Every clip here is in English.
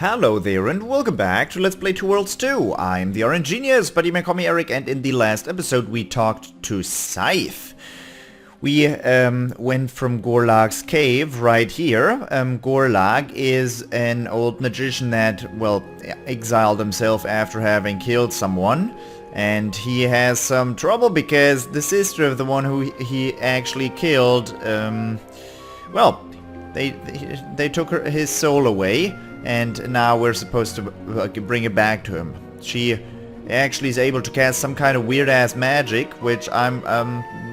Hello there and welcome back to Let's Play Two Worlds 2. I'm the RNGenius, but you may call me Eric, and in the last episode we talked to Scythe. We went from Gorlag's cave right here. Gorlag is an old magician that, well, exiled himself after having killed someone. And he has some trouble because the sister of the one who he actually killed, well, they took his soul away. And now we're supposed to bring it back to him. She actually is able to cast some kind of weird-ass magic, which I'm,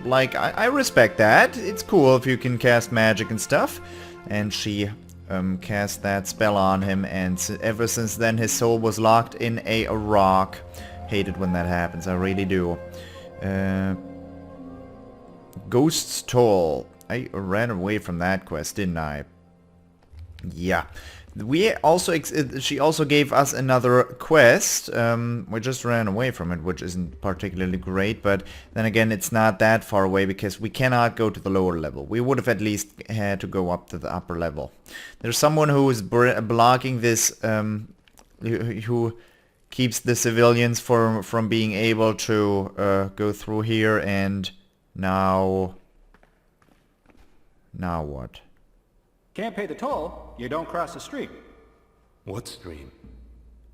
like, I respect that. It's cool if you can cast magic and stuff. And she cast that spell on him, and ever since then his soul was locked in a rock. Hate it when that happens, I really do. Ghost's Toll. I ran away from that quest, didn't I? Yeah. We also she also gave us another quest. We just ran away from it, which isn't particularly great, but then again it's not that far away because we cannot go to the lower level. We would have at least had to go up to the upper level. There's someone who is blocking this, who keeps the civilians from being able to go through here, and now what? Can't pay the toll, you don't cross the stream. What stream?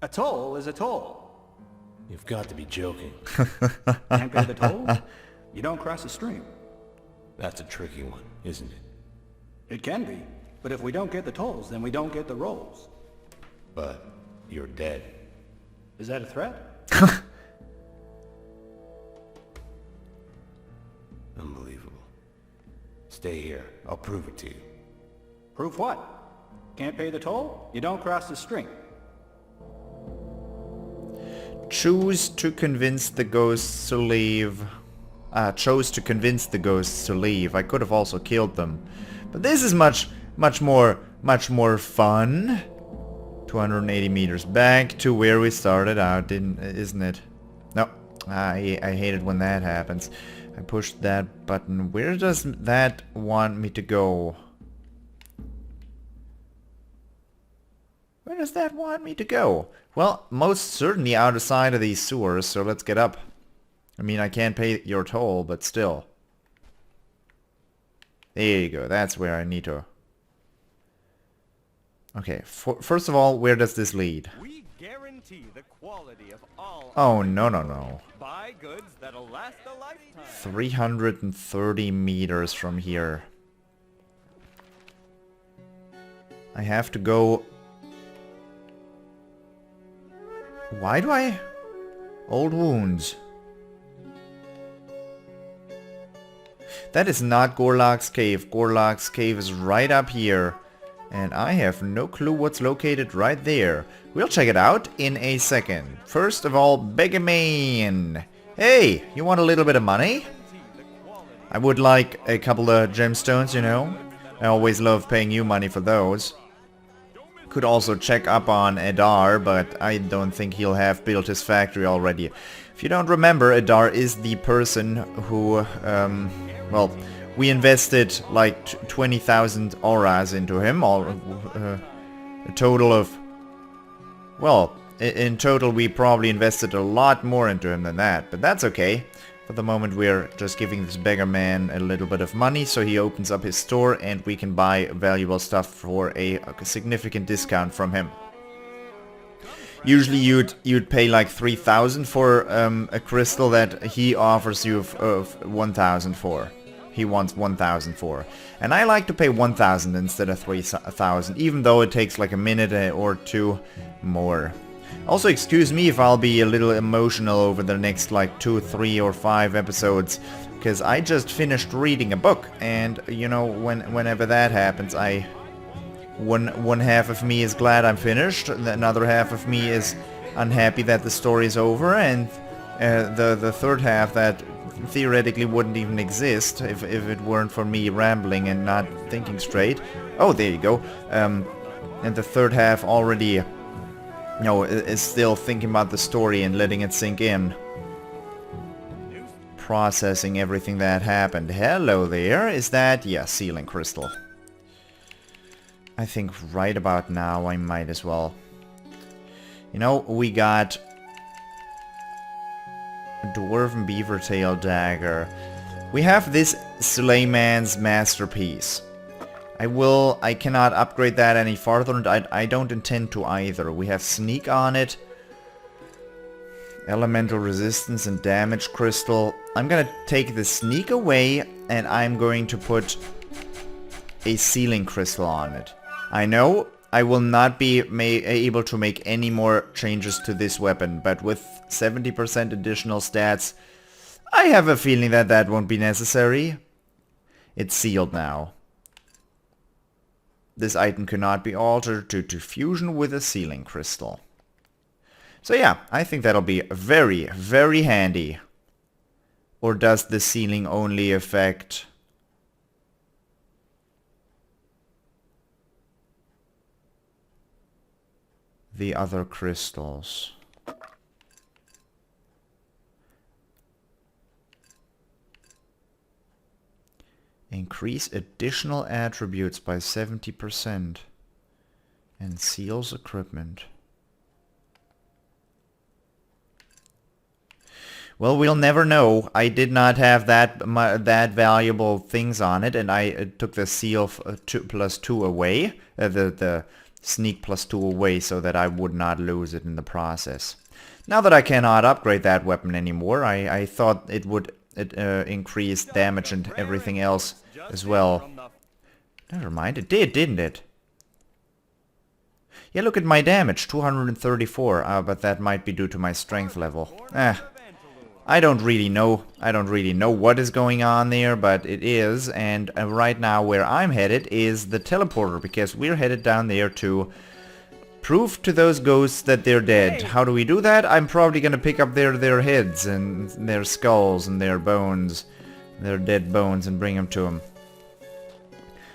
A toll is a toll. You've got to be joking. Can't pay the toll, you don't cross the stream. That's a tricky one, isn't it? It can be, but if we don't get the tolls, then we don't get the rolls. But you're dead. Is that a threat? Unbelievable. Stay here, I'll prove it to you. Proof what? Can't pay the toll, you don't cross the stream. Choose to convince the ghosts to leave. Chose to convince the ghosts to leave. I could have also killed them. But this is much more fun. 280 meters back to where we started out, isn't it? No, I hate it when that happens. I pushed that button. Where does that want me to go? Where does that want me to go? Well, most certainly outside of these sewers, so let's get up. I mean, I can't pay your toll, but still. There you go, that's where I need to. Okay, first of all, where does this lead? We guarantee the quality of all. Oh, no. Buy goods that'll last a lifetime. 330 meters from here. I have to go... Why do I... Old wounds. That is not Gorlag's cave. Gorlag's cave is right up here. And I have no clue what's located right there. We'll check it out in a second. First of all, Beggarman. Hey, you want a little bit of money? I would like a couple of gemstones, you know. I always love paying you money for those. Could also check up on Adar, but I don't think he'll have built his factory already. If you don't remember, Adar is the person who, well, we invested like 20,000 auras into him, a total of, well, in total we probably invested a lot more into him than that, but that's okay. For the moment we're just giving this beggar man a little bit of money so he opens up his store and we can buy valuable stuff for a significant discount from him. Usually you'd pay like 3,000 for a crystal that he offers you of 1,000 for. He wants 1,000 for. And I like to pay 1,000 instead of 3,000, even though it takes like a minute or two more. Also, excuse me if I'll be a little emotional over the next like 2, 3 or 5 episodes, because I just finished reading a book, and you know, whenever that happens, one half of me is glad I'm finished, another half of me is unhappy that the story is over, and the third half that theoretically wouldn't even exist if it weren't for me rambling and not thinking straight. Oh, there you go. And the third half already, you know, is still thinking about the story and letting it sink in. Processing everything that happened. Hello there. Is that... yeah, sealing crystal. I think right about now I might as well You know, we got a Dwarven Beaver Tail Dagger. We have this Slayman's Masterpiece. I cannot upgrade that any farther, and I don't intend to either. We have Sneak on it. Elemental Resistance and Damage Crystal. I'm gonna take the Sneak away, and I'm going to put a Sealing Crystal on it. I know I will not be able to make any more changes to this weapon, but with 70% additional stats, I have a feeling that that won't be necessary. It's sealed now. This item cannot be altered due to fusion with a Sealing Crystal. So yeah, I think that'll be very, very handy. Or does the sealing only affect the other crystals? Increase additional attributes by 70% and seals equipment. Well, we'll never know. I did not have that valuable things on it, and I took the seal +2 away, the sneak +2 away, so that I would not lose it in the process. Now that I cannot upgrade that weapon anymore, I thought it would increase damage and everything else as well. Never mind, it did, didn't it? Yeah, look at my damage, 234, but that might be due to my strength level. I don't really know. I don't really know what is going on there, but it is. And right now where I'm headed is the teleporter, because we're headed down there to prove to those ghosts that they're dead. How do we do that? I'm probably gonna pick up their heads and their skulls and their bones, their dead bones, and bring them to them.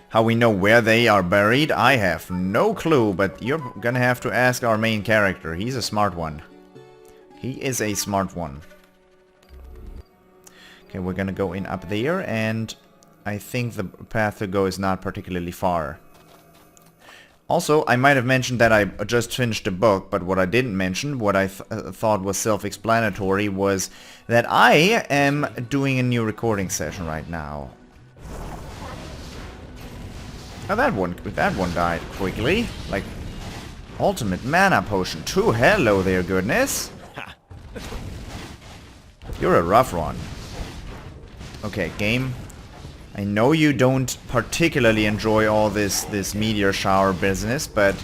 How we know where they are buried, I have no clue, but you're gonna have to ask our main character. He's a smart one. He is a smart one. Okay, we're gonna go in up there, and I think the path to go is not particularly far. Also, I might have mentioned that I just finished a book, but what I didn't mention, what I thought was self-explanatory, was that I am doing a new recording session right now. Oh, that one died quickly. Like, ultimate mana potion too. Hello there, goodness. You're a rough one. Okay, game. I know you don't particularly enjoy all this meteor shower business, but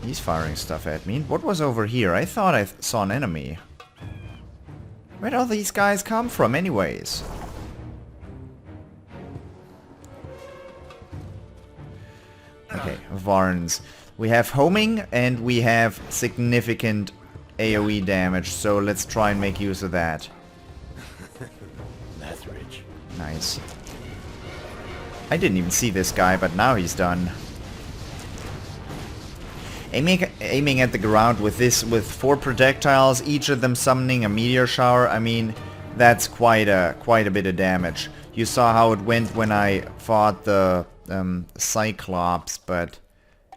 he's firing stuff at me. What was over here? I thought I saw an enemy. Where'd all these guys come from anyways? Okay, Varns. We have homing and we have significant AoE damage, so let's try and make use of that. That's rich. Nice. I didn't even see this guy, but now he's done. Aiming at the ground with 4 projectiles, each of them summoning a meteor shower. I mean, that's quite a bit of damage. You saw how it went when I fought the Cyclops, but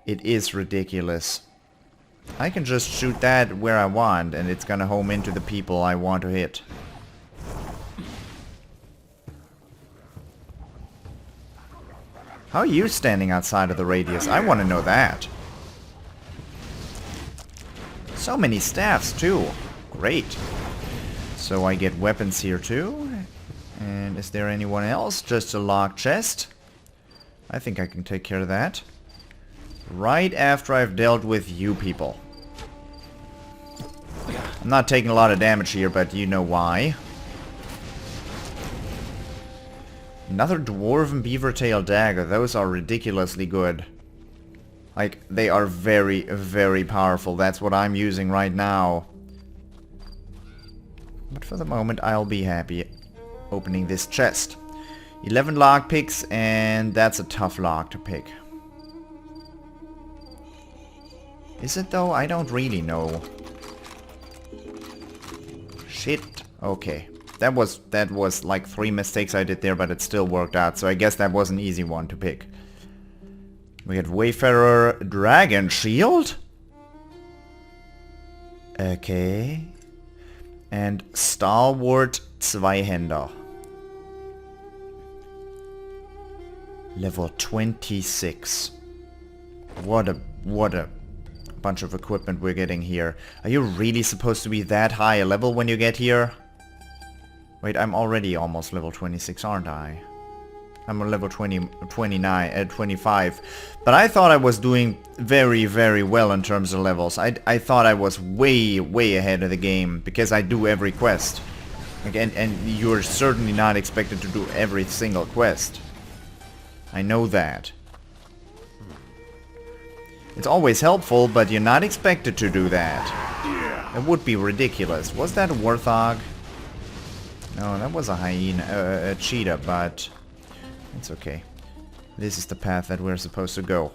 it is ridiculous. I can just shoot that where I want, and it's gonna home into the people I want to hit. How are you standing outside of the radius? I want to know that. So many staffs too. Great. So I get weapons here too. And is there anyone else? Just a locked chest. I think I can take care of that. Right after I've dealt with you people. I'm not taking a lot of damage here, but you know why. Another Dwarven Beaver Tail Dagger. Those are ridiculously good. Like, they are very, very powerful. That's what I'm using right now. But for the moment, I'll be happy opening this chest. 11 lock picks, and that's a tough lock to pick. Is it though? I don't really know. Shit. Okay. That was like 3 mistakes I did there, but it still worked out. So I guess that was an easy one to pick. We get Wayfarer Dragon Shield. Okay. And Stalwart Zweihänder. Level 26. What a bunch of equipment we're getting here. Are you really supposed to be that high a level when you get here? Wait, I'm already almost level 26, aren't I? I'm on level 25. But I thought I was doing very, very well in terms of levels. I thought I was way, way ahead of the game because I do every quest. Again, and you're certainly not expected to do every single quest. I know that. It's always helpful, but you're not expected to do that. It would be ridiculous. Was that a warthog? No, that was a hyena, a cheetah, but it's okay. This is the path that we're supposed to go.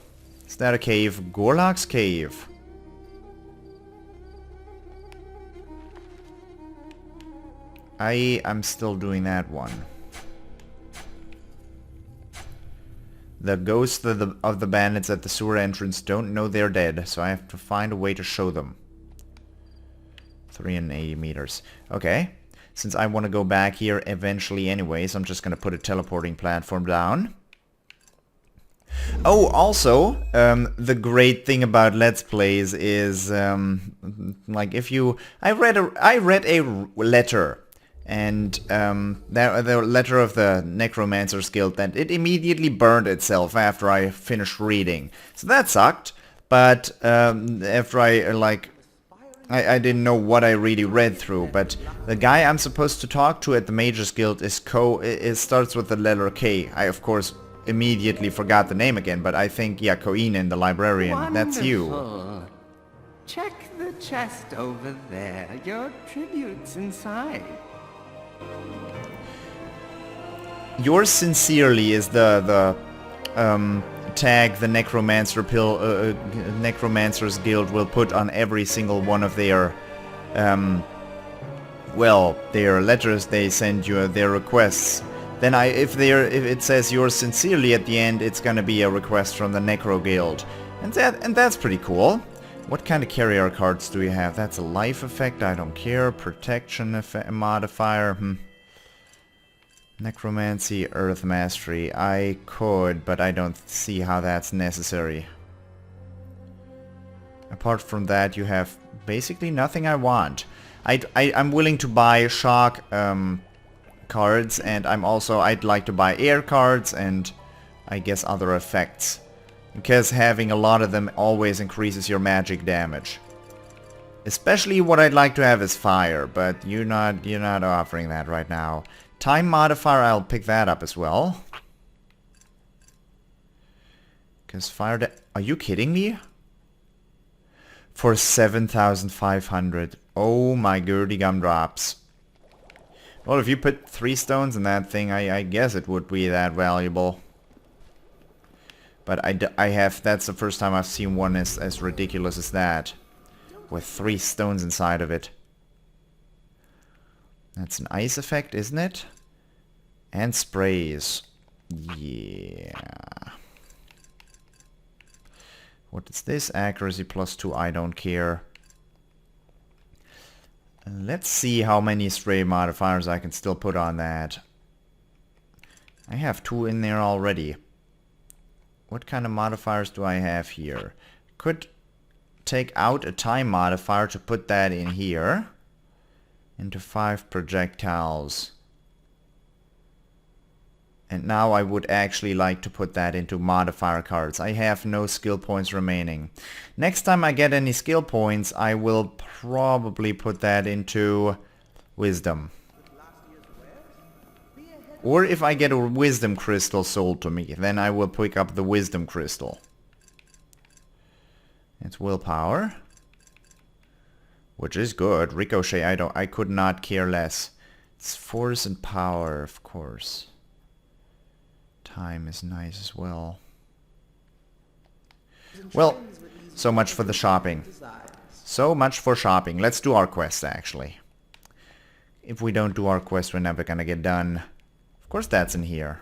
Is that a cave? Gorlak's cave. I'm still doing that one. The ghosts of the bandits at the sewer entrance don't know they're dead, so I have to find a way to show them. 380 meters. Okay. Since I want to go back here eventually anyways, I'm just going to put a teleporting platform down. Oh, also, the great thing about Let's Plays is, like, if you... I read a letter. And the letter of the Necromancer's Guild, that it immediately burned itself after I finished reading. So that sucked. But after I didn't know what I really read through. But the guy I'm supposed to talk to at the Mages Guild is it starts with the letter K. I of course immediately forgot the name again, but I think, yeah, Koinen, the librarian. Wonderful. That's you. Check the chest over there. Your tribute's inside. Yours sincerely is the tag the Necromancer's Guild will put on every single one of their their letters they send you, their requests. Then if it says yours sincerely at the end, it's gonna be a request from the Necro Guild, and that's pretty cool. What kind of carrier cards do you have? That's a life effect, I don't care. Protection modifier, Necromancy, Earth Mastery. I could, but I don't see how that's necessary. Apart from that, you have basically nothing I want. I'm willing to buy shock cards, and I'd like to buy air cards and I guess other effects. Because having a lot of them always increases your magic damage. Especially what I'd like to have is fire, but you're not offering that right now. Time modifier, I'll pick that up as well. Because fire... Are you kidding me? For 7,500. Oh my goody gumdrops. Well, if you put 3 stones in that thing, I guess it would be that valuable. But that's the first time I've seen one as ridiculous as that. With 3 stones inside of it. That's an ice effect, isn't it? And sprays. Yeah. What is this? Accuracy +2, I don't care. Let's see how many spray modifiers I can still put on that. I have 2 in there already. What kind of modifiers do I have here? Could take out a time modifier to put that in here. Into 5 projectiles. And now I would actually like to put that into modifier cards. I have no skill points remaining. Next time I get any skill points, I will probably put that into wisdom. Or if I get a wisdom crystal sold to me, then I will pick up the wisdom crystal. It's willpower. Which is good. Ricochet, I could not care less. It's force and power, of course. Time is nice as well. Well, so much for the shopping. So much for shopping. Let's do our quest, actually. If we don't do our quest, we're never gonna get done. Of course that's in here.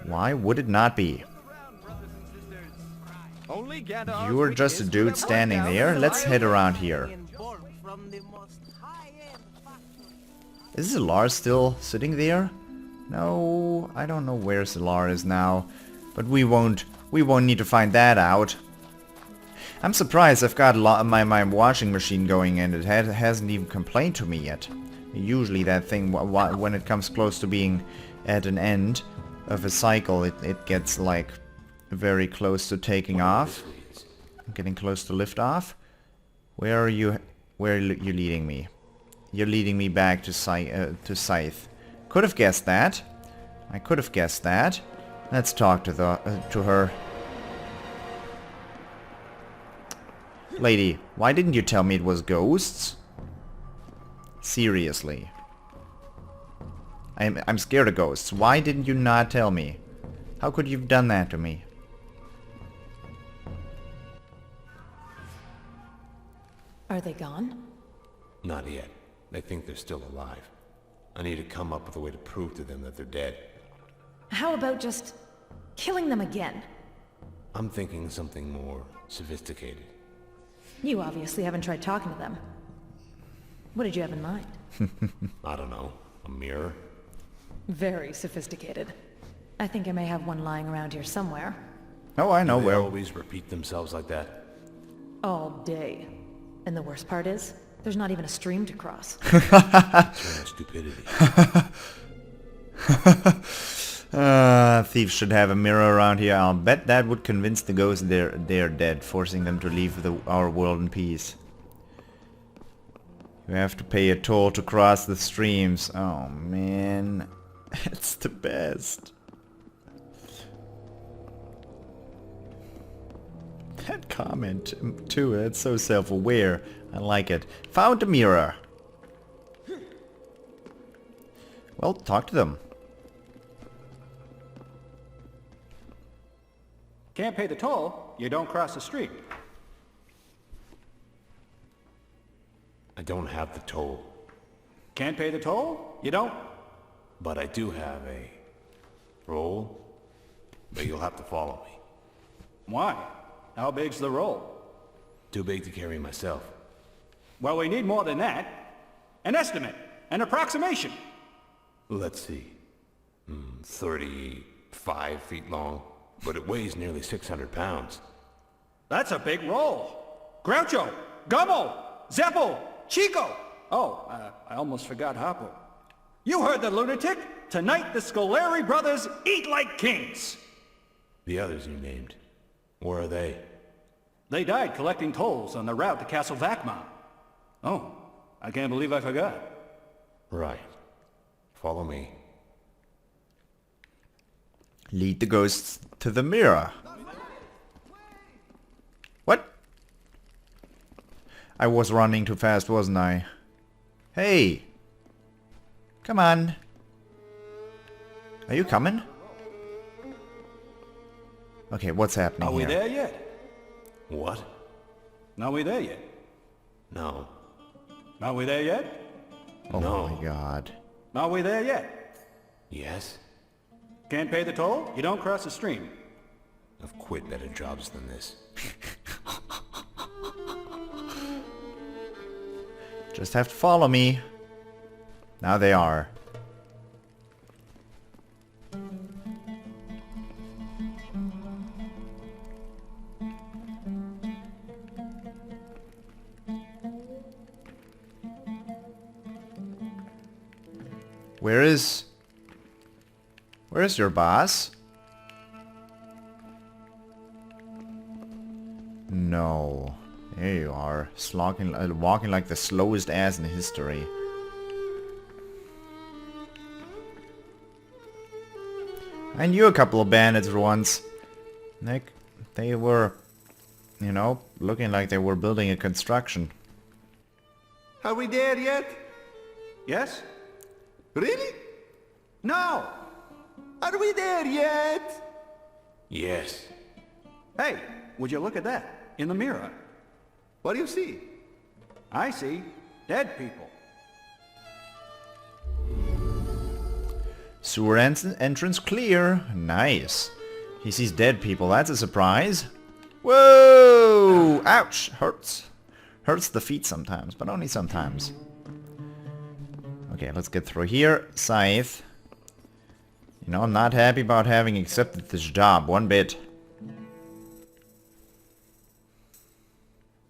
Why would it not be? Only Gandohars You were just a witnessed dude would have standing brought down there. the Let's head around here. Is Zalar still sitting there? No, I don't know where Zalar is now. But we won't need to find that out. I'm surprised I've got my washing machine going and it hasn't even complained to me yet. Usually that thing, when it comes close to being at an end of a cycle, it gets like very close to taking off. Getting close to lift off. Where are you leading me? You're leading me back to Scythe. Could have guessed that. I could have guessed that. Let's talk to her. Lady, why didn't you tell me it was ghosts? Seriously. I'm scared of ghosts. Why didn't you not tell me? How could you have done that to me? Are they gone? Not yet. They think they're still alive. I need to come up with a way to prove to them that they're dead. How about just killing them again? I'm thinking something more sophisticated. You obviously haven't tried talking to them. What did you have in mind? I don't know. A mirror? Very sophisticated. I think I may have one lying around here somewhere. Oh, I know Do they where. always repeat themselves like that? All day. And the worst part is, there's not even a stream to cross. Eternal stupidity. Thieves should have a mirror around here. I'll bet that would convince the ghosts they're dead, forcing them to leave our world in peace. You have to pay a toll to cross the streams. Oh man, it's the best. That comment too, that's so self-aware. I like it. Found a mirror. Well, talk to them. Can't pay the toll, you don't cross the street. I don't have the toll, Can't pay the toll, you don't. but I do have a roll, but you'll have to follow me. Why? How big's the roll? Too big to carry myself. Well, we need more than that. An estimate, an approximation. Let's see. 35 feet long, but it weighs nearly 600 pounds. That's a big roll. Groucho, Gummo, Zeppo, Chico. Oh, I almost forgot Hoppo. You heard the lunatic. Tonight the Scolari brothers eat like kings. The others you named, where are they? They died collecting tolls on the route to Castle Vakma. Oh, I can't believe I forgot. Right. Follow me. Lead the ghosts to the mirror. What? I was running too fast, wasn't I? Hey! Come on. Are you coming? Okay, what's happening Are we here? there yet? What? Are we there yet? No. Are we there yet? Oh No. my god. Are we there yet? Yes? Can't pay the toll? You don't cross the stream. I've quit better jobs than this. Just have to follow me. Now they are. Where's your boss? No. There you are. Walking like the slowest ass in history. I knew a couple of bandits once. They were, you know, looking like they were building a construction. Are we there yet? Yes? Really? No! Are we there yet? Yes. Hey, would you look at that? In the mirror. What do you see? I see dead people. Sewer entrance clear. Nice. He sees dead people. That's a surprise. Whoa! Ouch! Hurts. Hurts the feet sometimes, but only sometimes. Okay, let's get through here. Scythe. You know, I'm not happy about having accepted this job one bit.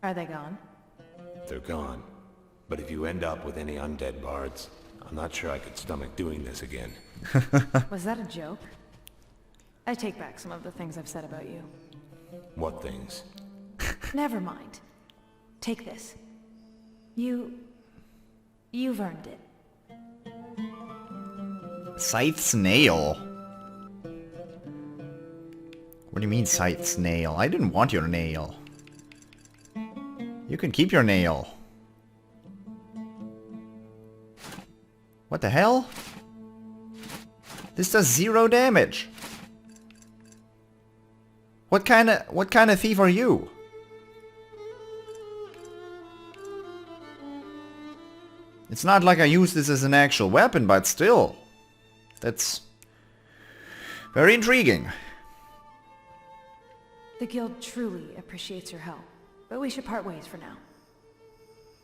Are they gone? They're gone. But if you end up with any undead bards, I'm not sure I could stomach doing this again. Was that a joke? I take back some of the things I've said about you. What things? Never mind. Take this. You've earned it. Scythe's nail. What do you mean Scythe's nail? I didn't want your nail. You can keep your nail. What the hell? This does 0 damage. What kind of thief are you? It's not like I use this as an actual weapon, but still. That's very intriguing. The guild truly appreciates your help, but we should part ways for now.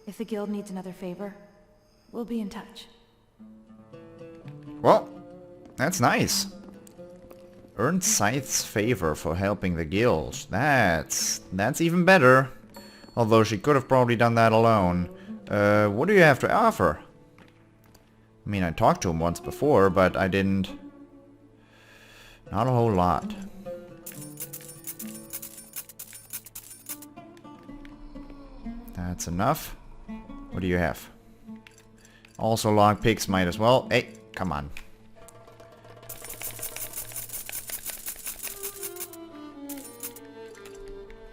If the guild needs another favor, we'll be in touch. Well, that's nice. Earned Scythe's favor for helping the guild. That's even better. Although she could have probably done that alone. What do you have to offer? I mean, I talked to him once before, but I didn't... Not a whole lot. That's enough. What do you have? Also lockpicks might as well. Hey, come on.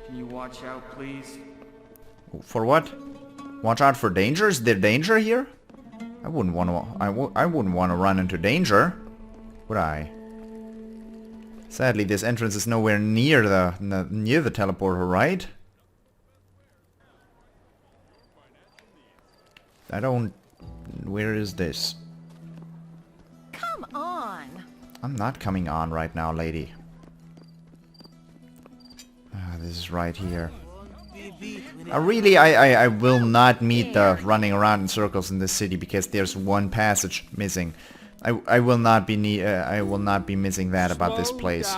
Can you watch out, please? For what? Watch out for danger? Is there danger here? I wouldn't want to. I wouldn't want to run into danger, would I? Sadly, this entrance is nowhere near the teleporter, right? I don't. Where is this? Come on! I'm not coming on right now, lady. This is right here. I will not meet the running around in circles in this city because there's one passage missing. I will not be missing that about this place.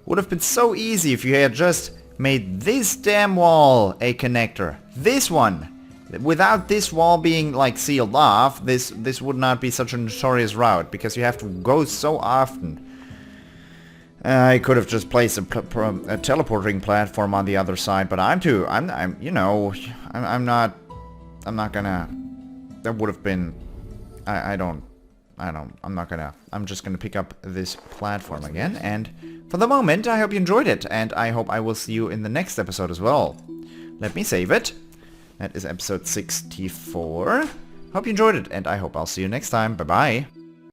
Would have been so easy if you had just made this damn wall a connector. This one. Without this wall being like sealed off, this would not be such a notorious route because you have to go so often. I could have just placed a teleporting platform on the other side, but I'm not gonna. That would have been. I'm just gonna pick up this platform again, and for the moment, I hope you enjoyed it, and I hope I will see you in the next episode as well. Let me save it. That is episode 64. Hope you enjoyed it, and I hope I'll see you next time. Bye-bye.